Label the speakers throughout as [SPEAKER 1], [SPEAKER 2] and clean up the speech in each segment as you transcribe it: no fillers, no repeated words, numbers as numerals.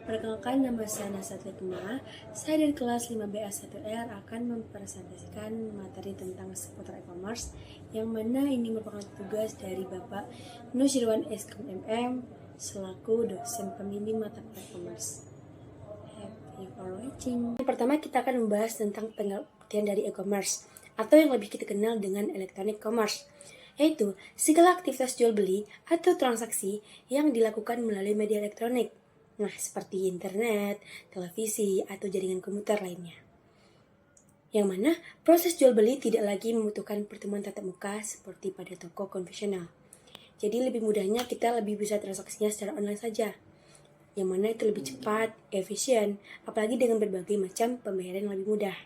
[SPEAKER 1] Perkenalkan, nama saya Nasat Litma. Saya dari kelas 5BA1R akan mempresentasikan materi tentang seputar e-commerce yang mana ini merupakan tugas dari Bapak Nusirwan SKM MM selaku dosen pembimbing mata e-commerce. Happy for watching. Yang pertama kita akan membahas tentang pengertian dari e-commerce atau yang lebih kita kenal dengan electronic commerce, yaitu segala aktivitas jual beli atau transaksi yang dilakukan melalui media elektronik. Nah, seperti internet, televisi, atau jaringan komuter lainnya. Yang mana proses jual beli tidak lagi membutuhkan pertemuan tatap muka seperti pada toko konvensional. Jadi lebih mudahnya kita lebih bisa transaksinya secara online saja. Yang mana itu lebih cepat, efisien, apalagi dengan berbagai macam pembayaran yang lebih mudah.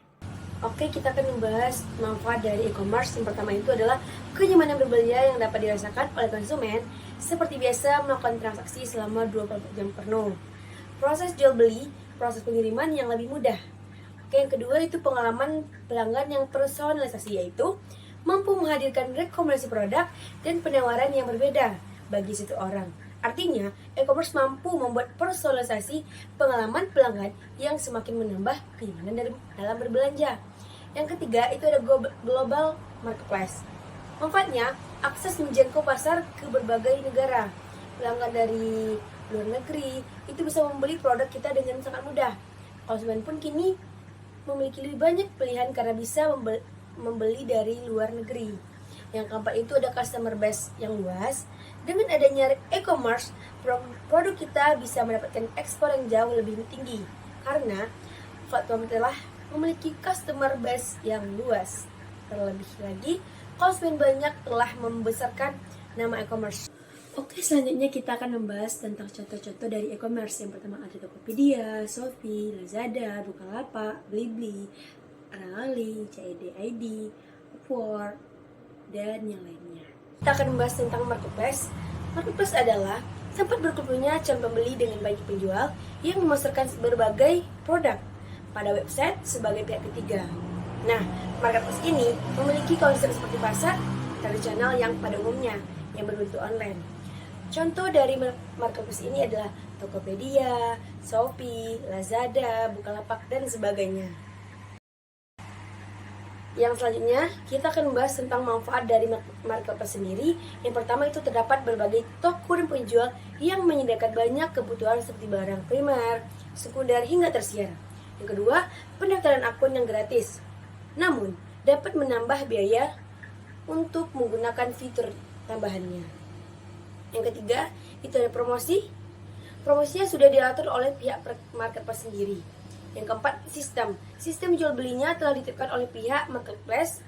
[SPEAKER 1] Oke, kita akan membahas manfaat dari e-commerce. Yang pertama itu adalah kenyamanan berbelanja yang dapat dirasakan oleh konsumen seperti biasa melakukan transaksi selama 24 jam penuh. Proses jual beli, proses pengiriman yang lebih mudah. Oke, yang kedua itu pengalaman pelanggan yang personalisasi, yaitu mampu menghadirkan rekomendasi produk dan penawaran yang berbeda bagi satu orang. Artinya, e-commerce mampu membuat personalisasi pengalaman pelanggan yang semakin menambah kenyamanan dalam berbelanja. Yang ketiga, itu ada global marketplace. Manfaatnya, akses menjangkau pasar ke berbagai negara. Pelanggan dari luar negeri itu bisa membeli produk kita dengan sangat mudah. Konsumen pun kini memiliki lebih banyak pilihan karena bisa membeli dari luar negeri. Yang keempat itu ada customer base yang luas. Dengan adanya e-commerce, produk kita bisa mendapatkan ekspor yang jauh lebih tinggi karena platform telah memiliki customer base yang luas. Terlebih lagi, konsumen banyak telah membesarkan nama e-commerce. Oke, selanjutnya kita akan membahas tentang contoh-contoh dari e-commerce. Yang pertama ada Tokopedia, Shopee, Lazada, Bukalapak, Blibli, Arali, CID ID, Upwork, dan yang lainnya. Kita akan membahas tentang marketplace. Marketplace adalah tempat berkumpulnya calon pembeli dengan banyak penjual yang memasarkan berbagai produk pada website sebagai pihak ketiga. Nah, marketplace ini memiliki konsep seperti pasar tradisional yang pada umumnya yang berbentuk online. Contoh dari marketplace ini adalah Tokopedia, Shopee, Lazada, Bukalapak, dan sebagainya. Yang selanjutnya, kita akan membahas tentang manfaat dari marketplace sendiri. Yang pertama itu terdapat berbagai toko dan penjual yang menyediakan banyak kebutuhan seperti barang primer, sekunder, hingga tersier. Yang kedua, pendaftaran akun yang gratis. Namun, dapat menambah biaya untuk menggunakan fitur tambahannya. Yang ketiga, itu ada promosi. Promosinya sudah diatur oleh pihak marketplace sendiri. Yang keempat, sistem jual belinya telah ditetapkan oleh pihak marketplace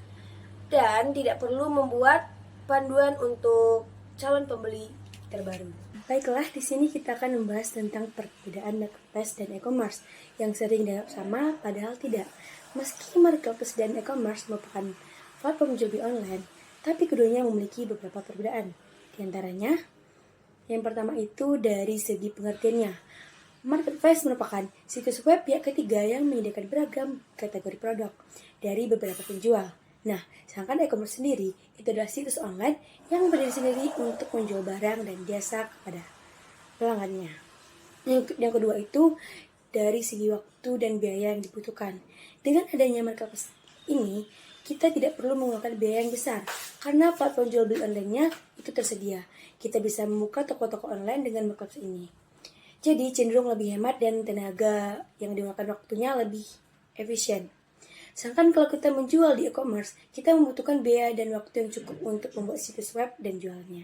[SPEAKER 1] dan tidak perlu membuat panduan untuk calon pembeli terbaru. Baiklah, di sini kita akan membahas tentang perbedaan marketplace dan e-commerce yang sering dianggap sama, padahal tidak. Meski marketplace dan e-commerce merupakan platform jual beli online, tapi keduanya memiliki beberapa perbedaan. Di antaranya, yang pertama itu dari segi pengertiannya. Marketplace merupakan situs web pihak ketiga yang menyediakan beragam kategori produk dari beberapa penjual. Nah, sedangkan e-commerce sendiri itu adalah situs online yang berdiri sendiri untuk menjual barang dan jasa kepada pelanggannya. Yang kedua itu dari segi waktu dan biaya yang dibutuhkan. Dengan adanya marketplace ini, kita tidak perlu mengeluarkan biaya yang besar karena platform jual beli online-nya itu tersedia. Kita bisa membuka toko-toko online dengan marketplace ini. Jadi cenderung lebih hemat dan tenaga yang dimakan waktunya lebih efisien. Sedangkan kalau kita menjual di e-commerce, kita membutuhkan biaya dan waktu yang cukup untuk membuat situs web dan jualnya.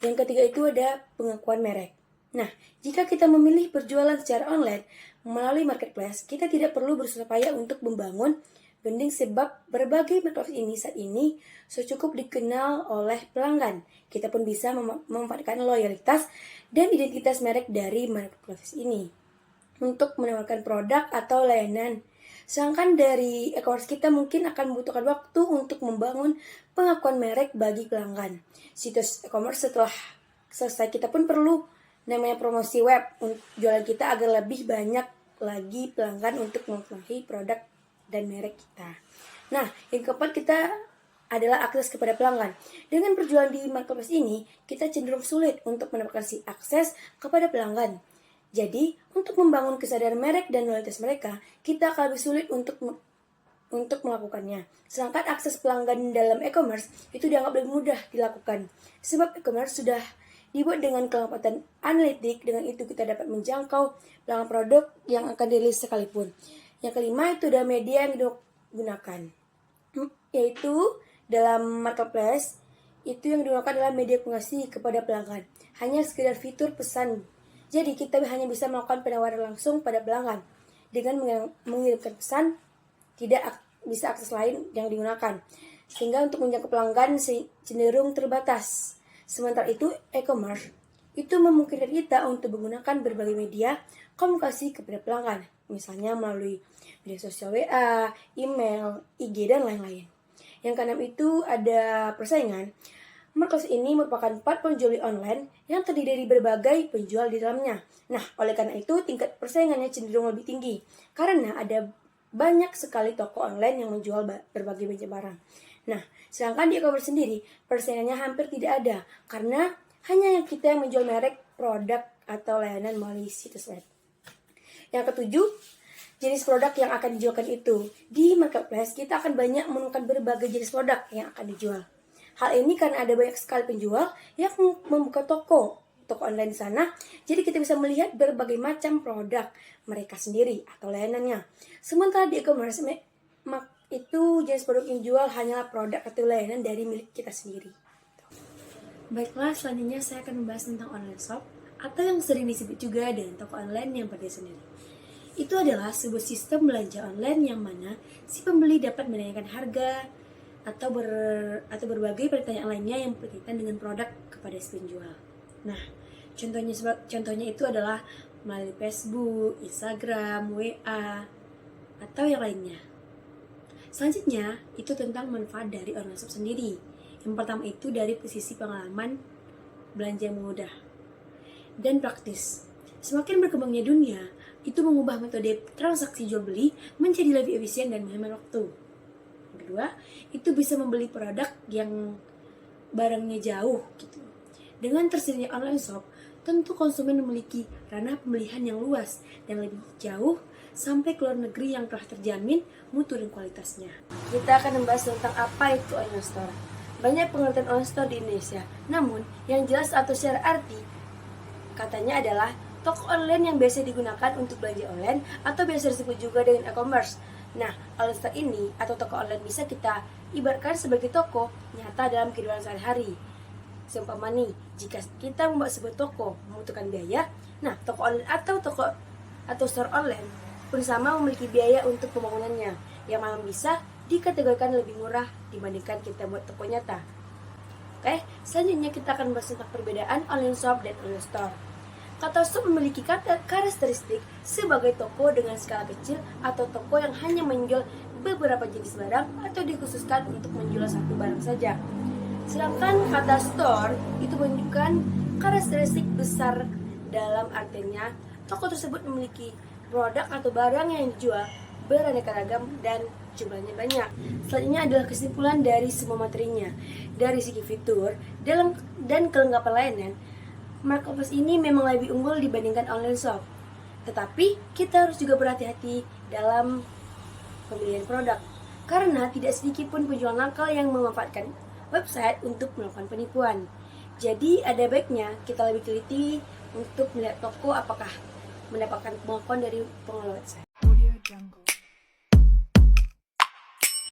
[SPEAKER 1] Yang ketiga itu ada pengakuan merek. Nah, jika kita memilih berjualan secara online melalui marketplace, kita tidak perlu bersusah payah untuk membangun branding sebab berbagai marketplace ini saat ini cukup dikenal oleh pelanggan. Kita pun bisa memanfaatkan loyalitas dan identitas merek dari marketplace ini untuk menawarkan produk atau layanan. Sedangkan dari e-commerce kita mungkin akan membutuhkan waktu untuk membangun pengakuan merek bagi pelanggan. Situs e-commerce setelah selesai kita pun perlu namanya promosi web untuk jualan kita agar lebih banyak lagi pelanggan untuk mengetahui produk dan merek kita. Nah, yang keempat kita adalah akses kepada pelanggan. Dengan berjualan di marketplace ini, kita cenderung sulit untuk mendapatkan akses kepada pelanggan. Jadi, untuk membangun kesadaran merek dan loyalitas mereka, kita akan lebih sulit untuk melakukannya. Sedangkan akses pelanggan dalam e-commerce itu dianggap lebih mudah dilakukan. Sebab e-commerce sudah dibuat dengan kelengkapan analitik, dengan itu kita dapat menjangkau pelanggan produk yang akan dirilis sekalipun. Yang kelima itu adalah media yang digunakan, yaitu dalam marketplace itu yang digunakan adalah media pengasih kepada pelanggan. Hanya sekedar fitur pesan. Jadi kita hanya bisa melakukan penawaran langsung pada pelanggan. Dengan mengirimkan pesan, tidak bisa akses lain yang digunakan. Sehingga untuk menjangkau pelanggan cenderung terbatas. Sementara itu, e-commerce itu memungkinkan kita untuk menggunakan berbagai media komunikasi kepada pelanggan. Misalnya melalui media sosial WA, email, IG, dan lain-lain. Yang keenam itu ada persaingan. Marketplace ini merupakan platform jual beli online yang terdiri dari berbagai penjual di dalamnya. Nah, oleh karena itu tingkat persaingannya cenderung lebih tinggi karena ada banyak sekali toko online yang menjual berbagai macam barang. Nah, sedangkan di e-commerce sendiri persaingannya hampir tidak ada karena hanya yang kita yang menjual merek, produk, atau layanan melalui situs web. Yang ketujuh, jenis produk yang akan dijualkan itu. Di marketplace kita akan banyak menemukan berbagai jenis produk yang akan dijual. Hal ini karena ada banyak sekali penjual yang membuka toko online di sana, jadi kita bisa melihat berbagai macam produk mereka sendiri atau layanannya. Sementara di e-commerce itu jenis produk yang dijual hanyalah produk atau layanan dari milik kita sendiri. Baiklah, selanjutnya saya akan membahas tentang online shop atau yang sering disebut juga dengan toko online yang berdiri sendiri. Itu adalah sebuah sistem belanja online yang mana si pembeli dapat menanyakan harga atau berbagai pertanyaan lainnya yang berkaitan dengan produk kepada si penjual. Nah, contohnya itu adalah melalui Facebook, Instagram, WA, atau yang lainnya. Selanjutnya, itu tentang manfaat dari online shop sendiri. Yang pertama itu dari sisi pengalaman belanja yang mudah dan praktis. Semakin berkembangnya dunia, itu mengubah metode transaksi jual beli menjadi lebih efisien dan menghemat waktu. Kedua, itu bisa membeli produk yang barangnya jauh gitu. Dengan tersedianya online shop, tentu konsumen memiliki ranah pemilihan yang luas dan lebih jauh sampai ke luar negeri yang telah terjamin mutu dan kualitasnya. Kita akan membahas tentang apa itu online store. Banyak pengertian online store di Indonesia, namun yang jelas atau secara arti katanya adalah toko online yang biasa digunakan untuk belanja online atau biasa disebut juga dengan e-commerce. Nah, online store ini atau toko online bisa kita ibaratkan sebagai toko nyata dalam kehidupan sehari-hari. Seumpama nih, jika kita membuat sebuah toko membutuhkan biaya, nah toko online atau store online pun sama memiliki biaya untuk pembangunannya, yang memang bisa dikategorikan lebih murah dibandingkan kita buat toko nyata. Oke, selanjutnya kita akan bahas tentang perbedaan online shop dan online store. Kata shop memiliki karakteristik sebagai toko dengan skala kecil atau toko yang hanya menjual beberapa jenis barang atau dikhususkan untuk menjual satu barang saja. Sedangkan kata store itu menunjukkan karakteristik besar dalam artinya toko tersebut memiliki produk atau barang yang dijual beraneka ragam dan jumlahnya banyak. Selanjutnya adalah kesimpulan dari semua materinya. Dari segi fitur dan kelengkapan layanan, marketplace ini memang lebih unggul dibandingkan online shop. Tetapi kita harus juga berhati-hati dalam pemilihan produk karena tidak sedikit pun penjual nakal yang memanfaatkan website untuk melakukan penipuan. Jadi ada baiknya kita lebih teliti untuk melihat toko apakah mendapatkan pengakuan dari pengelola website.